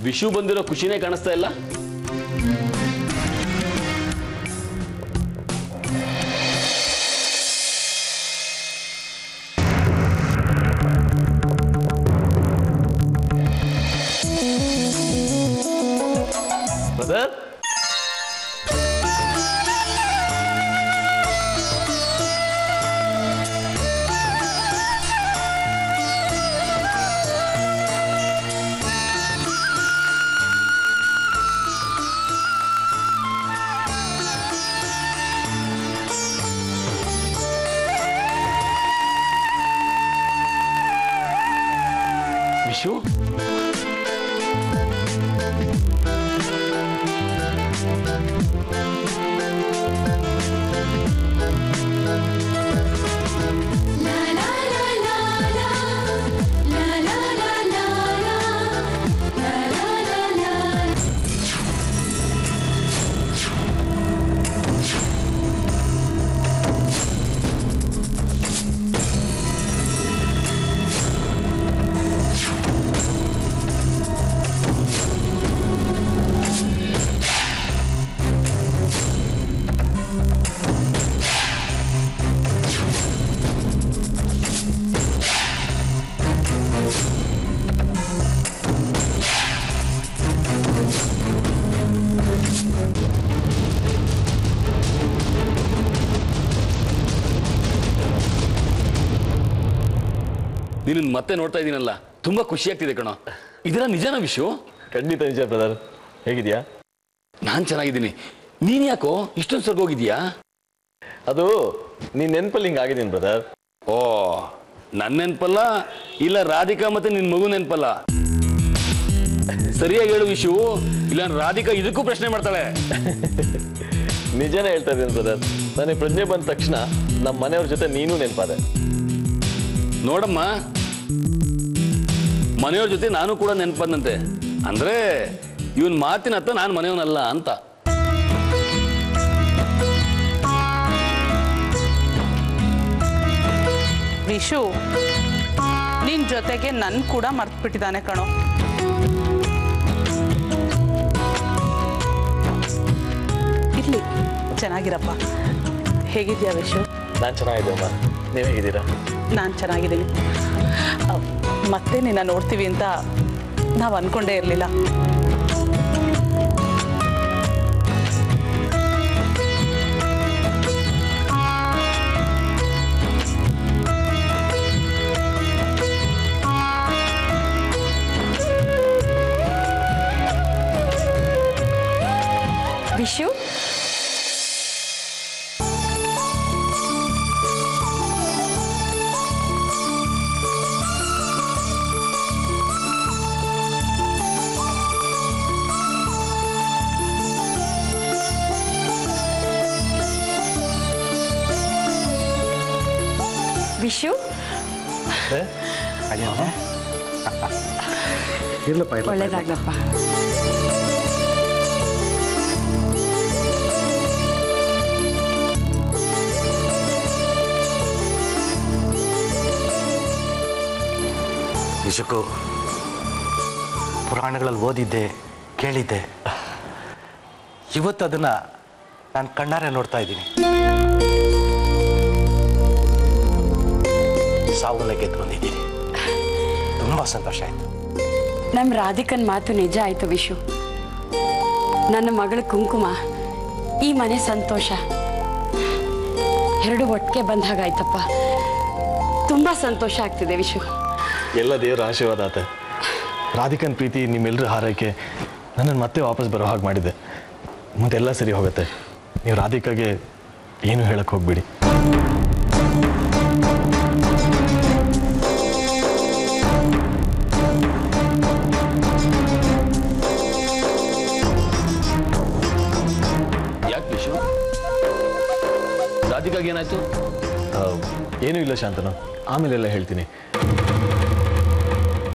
ವಿಷು ಬಂದಿರೋ ಖುಷಿನೇ ಕಾಣಿಸ್ತಾ ಇಲ್ಲ. ಬ್ರದರ್, ವಿಷು, ನೀನು ಮತ್ತೆ ನೋಡ್ತಾ ಇದ್ದೀನಲ್ಲ, ತುಂಬಾ ಖುಷಿ ಆಗ್ತಿದೆ ಕಣೋ. ಇದೆಲ್ಲ ನಿಜನಾ ವಿಷು? ಖಂಡಿತ ನಿಜ ಬ್ರದರ್. ಹೇಗಿದ್ಯಾ? ನಾನ್ ಚೆನ್ನಾಗಿದ್ದೀನಿ. ನೀನ್ ಯಾಕೋ ಇಷ್ಟೊಂದು ಸ್ವರ್ಗೋಗಿದ್ಯಾ? ಅದು ನೀನ್ ನೆನ್ಪಲ್ಲಿ ಹಿಂಗ ಆಗಿದ್ದೀನಿ ಬ್ರದರ್. ಓ, ನನ್ ನೆನ್ಪಲ್ಲ, ಇಲ್ಲ ರಾಧಿಕಾ ಮತ್ತೆ ನಿನ್ ಮಗು ನೆನ್ಪಲ್ಲ? ಸರಿಯಾಗಿ ಹೇಳು ವಿಷು, ಇಲ್ಲ ರಾಧಿಕಾ ಇದಕ್ಕೂ ಪ್ರಶ್ನೆ ಮಾಡ್ತಾಳೆ. ನಿಜನೇ ಹೇಳ್ತಾ ಇದ್ದೀನಿ ಬ್ರದರ್. ನನಗೆ ಪ್ರಜ್ಞೆ ಬಂದ ತಕ್ಷಣ ನಮ್ಮ ಮನೆಯವ್ರ ಜೊತೆ ನೀನು ನೆನಪಾದೆ. ನೋಡಮ್ಮ, ಮನೆಯವ್ರ ಜೊತೆ ನಾನು ಕೂಡ ನೆನಪಂದಂತೆ. ಅಂದ್ರೆ ಇವನ್ ಮಾತಿನ ಅರ್ಥ ನಾನು ಮನೆಯವನಲ್ಲ ಅಂತ. ವಿಷು ನಿನ್ ಜೊತೆಗೆ ನನ್ ಕೂಡ ಮರ್ತ್ಬಿಟ್ಟಿದ್ದಾನೆ ಕಣೋ. ಇರ್ಲಿ, ಚೆನ್ನಾಗಿರಪ್ಪ. ಹೇಗಿದ್ಯಾ ವಿಷು? ನಾನು ಚೆನ್ನಾಗಿದೆ ಅಮ್ಮ, ನೀವು ಹೇಗಿದ್ದೀರಾ? ನಾನು ಚೆನ್ನಾಗಿದ್ದೀನಿ. ಮತ್ತೆ ನಿನ್ನ ನೋಡ್ತೀವಿ ಅಂತ ನಾವು ಅನ್ಕೊಂಡೇ ಇರಲಿಲ್ಲ. ವಿಷು, ವಿಷು, ಒಳ್ಳೇದಾಗ್ಲಪ್ಪ. ನಿಜಕ್ಕೂ ಪುರಾಣಗಳಲ್ಲಿ ಓದಿದ್ದೆ, ಕೇಳಿದ್ದೆ. ಇವತ್ತು ಅದನ್ನ ನಾನು ಕಣ್ಣಾರೆ ನೋಡ್ತಾ ಇದ್ದೀನಿ. ಸಾವನ್ನ ಗೆದ್ದು ಬಂದಿದ್ದೀನಿ. ತುಂಬಾ ಸಂತೋಷ ಆಯ್ತು. ನಮ್ಮ ರಾಧಿಕನ್ ಮಾತು ನಿಜ ಆಯ್ತು ವಿಷು. ನನ್ನ ಮಗಳ ಕುಂಕುಮ, ಈ ಮನೆ ಸಂತೋಷ ಎರಡು ಒಟ್ಟಿಗೆ ಬಂದ ಹಾಗಾಯ್ತಪ್ಪ. ತುಂಬಾ ಸಂತೋಷ ಆಗ್ತಿದೆ ವಿಷು. ಎಲ್ಲ ದೇವರ ಆಶೀರ್ವಾದ ಆತ. ರಾಧಿಕನ್ ಪ್ರೀತಿ, ನಿಮ್ಮೆಲ್ಲರ ಹಾರೈಕೆ ನನ್ನನ್ನು ಮತ್ತೆ ವಾಪಸ್ ಬರೋ ಹಾಗೆ ಮಾಡಿದೆ. ಮುಂದೆಲ್ಲ ಸರಿ ಹೋಗುತ್ತೆ. ನೀವು ರಾಧಿಕಾಗೆ ಏನು ಹೇಳಕ್ ಹೋಗ್ಬಿಡಿ. ಯಾಕೆ ವಿಷು? ರಾಧಿಕಾಗೆ ಏನಾಯ್ತು? ಏನೂ ಇಲ್ಲ ಶಾಂತನು, ಆಮೇಲೆಲ್ಲ ಹೇಳ್ತೀನಿ.